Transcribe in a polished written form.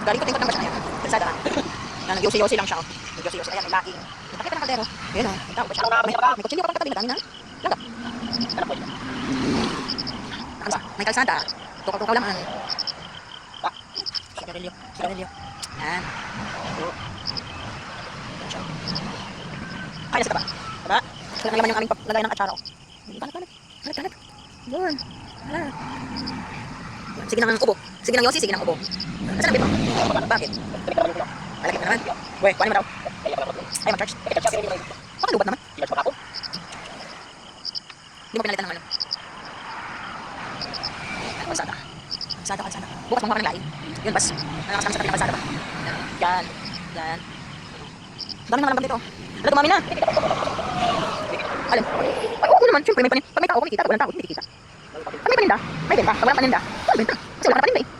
Galing ko tingkot ng basya na yan. Kalsada ha. Yan, nag-yosi-yosi lang siya. Nag-yosi-yosi. Ayan, may laking. Nakita ng kaldero. Ayan o. May tao ba siya? May kutsilyo pa pang katabi na dami na. Langgap. Ano ba? May kalsada. Tukaw-tukaw lang ang. Sigarilyo. Sigarilyo. Yan. Ito. Yan siya. Kaya sa taba. Taba. Kaya naman yung aming lagay ng atsara. Kalat. Kalat. Yun. Hala. Sige nang ubo. Sige nang yosi, sige nang ubo. Nasaan ang bito? Bakit? Malakit na naman. Weh, kuhanin mo daw. Ay, mag-charge. Baka lubat naman. Hindi mo pinalitan ng ano. Kalsada. Kalsada. Bukas mong ng laing. Yun, bas. Nalakas kami sa tabi ng kalsada ba? Yan. Yan. Dami naman lang dito. Hala, dumami na. Alin? Ay, oo naman. Siyempre, may panin. Pag may tao, kumikita. Pag walang tao, hindi kikita. Pag may paninda, may benta. Pag walang paninda, wala benta. Kasi wala ka na paninda eh.